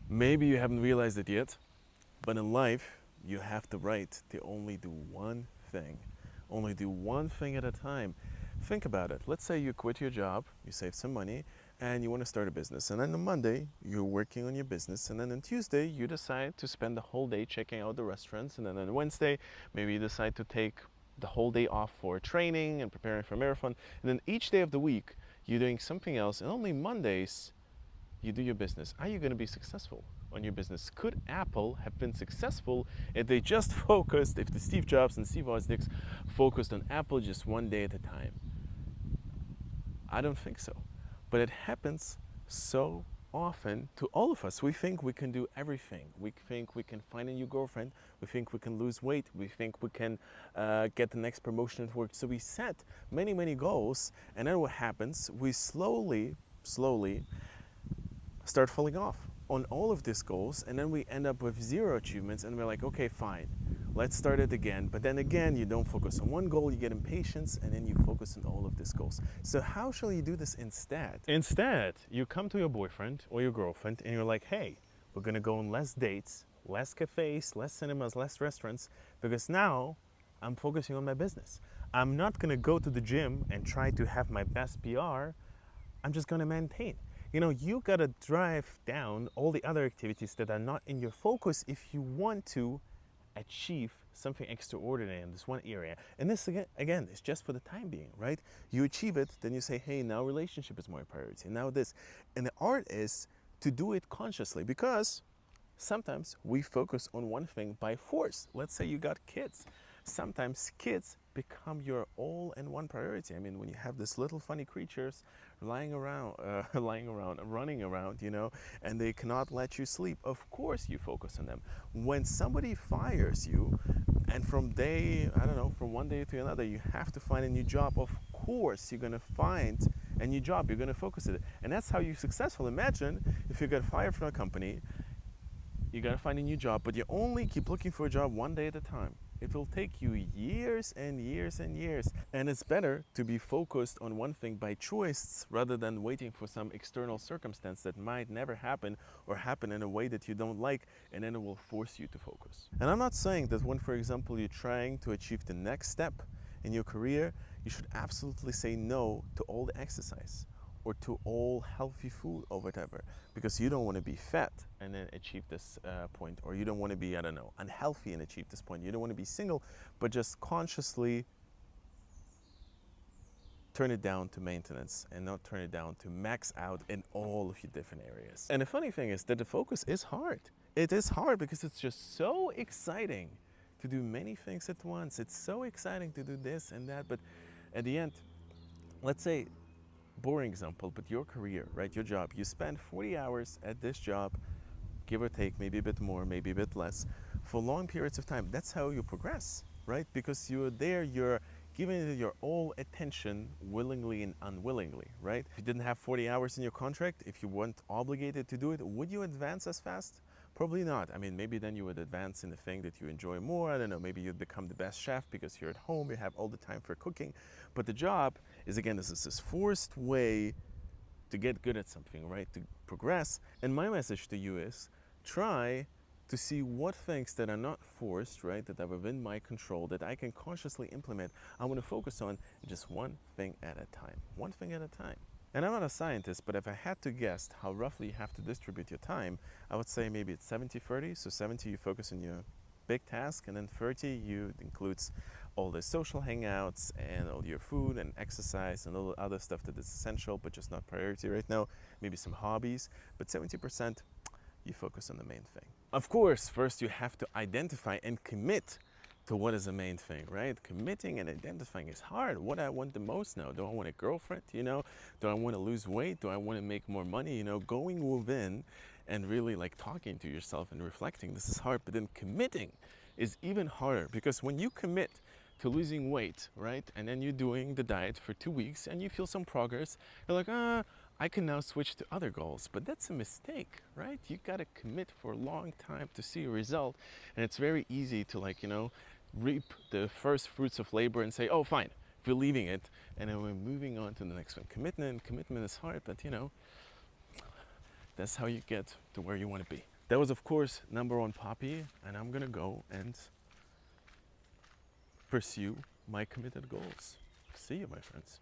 Maybe you haven't realized it yet, but in life, you have the right to only do one thing. Only do one thing at a time. Think about it. Let's say you quit your job, you save some money, and you want to start a business. And then on Monday, you're working on your business. And then on Tuesday, you decide to spend the whole day checking out the restaurants. And then on Wednesday, maybe you decide to take the whole day off for training and preparing for a marathon. And then each day of the week, you're doing something else. And only Mondays, you do your business. Are you going to be successful on your business? Could Apple have been successful if they just focused, if the Steve Jobs and Steve Wozniak focused on Apple just one day at a time? I don't think so. But it happens so often to all of us. We think we can do everything. We think we can find a new girlfriend. We think we can lose weight. We think we can get the next promotion at work. So we set many, many goals. And then what happens? We slowly start falling off on all of these goals, and then we end up with zero achievements, and we're like, okay, fine, let's start it again. But then again, you don't focus on one goal, you get impatient, and then you focus on all of these goals. So how shall you do this instead? Instead, you come to your boyfriend or your girlfriend and you're like, hey, we're gonna go on less dates, less cafes, less cinemas, less restaurants, because now I'm focusing on my business. I'm not gonna go to the gym and try to have my best PR. I'm just gonna maintain. You gotta drive down all the other activities that are not in your focus if you want to achieve something extraordinary in this one area. And this again is just for the time being, right? You achieve it, then you say, hey, now relationship is my priority, now this. And the art is to do it consciously, because sometimes we focus on one thing by force. Let's say you got kids. Sometimes kids become your all-in-one priority. I mean, when you have these little funny creatures lying around, running around, and they cannot let you sleep, of course you focus on them. When somebody fires you, and from one day to another, you have to find a new job, of course you're gonna find a new job. You're gonna focus on it. And that's how you're successful. Imagine if you got fired from a company, you gotta find a new job, but you only keep looking for a job one day at a time. It will take you years and years and years. And it's better to be focused on one thing by choice rather than waiting for some external circumstance that might never happen or happen in a way that you don't like, and then it will force you to focus. And I'm not saying that when, for example, you're trying to achieve the next step in your career, you should absolutely say no to all the exercise or to all healthy food or whatever, because you don't want to be fat and then achieve this point, or you don't want to be, unhealthy and achieve this point. You don't want to be single, but just consciously turn it down to maintenance and not turn it down to max out in all of your different areas. And the funny thing is that the focus is hard. It is hard because it's just so exciting to do many things at once. It's so exciting to do this and that, but at the end, let's say, boring example, but your career, right? Your job. You spend 40 hours at this job, give or take, maybe a bit more, maybe a bit less, for long periods of time. That's how you progress, right? Because you're there, you're giving it your all attention willingly and unwillingly, right? If you didn't have 40 hours in your contract, if you weren't obligated to do it, would you advance as fast? Probably not. I mean, maybe then you would advance in the thing that you enjoy more. I don't know, maybe you'd become the best chef because you're at home, you have all the time for cooking. But the job is, again, this is this forced way to get good at something, right? To progress. And my message to you is try to see what things that are not forced, right, that are within my control, that I can consciously implement, I want to focus on just one thing at a time. One thing at a time. And I'm not a scientist, but if I had to guess how roughly you have to distribute your time, I would say maybe it's 70-30. So 70 you focus on your big task, and then 30 you includes all the social hangouts and all your food and exercise and all the other stuff that is essential but just not priority right now, maybe some hobbies, but 70% you focus on the main thing. Of course, first you have to identify and commit to what is the main thing, right? Committing and identifying is hard. What do I want the most now? Do I want a girlfriend, Do I want to lose weight? Do I want to make more money? Going within and really like talking to yourself and reflecting, this is hard. But then committing is even harder, because when you commit to losing weight, right? And then you're doing the diet for 2 weeks and you feel some progress, you're like, I can now switch to other goals. But that's a mistake, right? You gotta commit for a long time to see a result. And it's very easy to reap the first fruits of labor and say, oh, fine, we're leaving it. And then we're moving on to the next one. Commitment is hard, but that's how you get to where you want to be. That was, of course, number one Poppy, and I'm gonna go and pursue my committed goals. See you, my friends.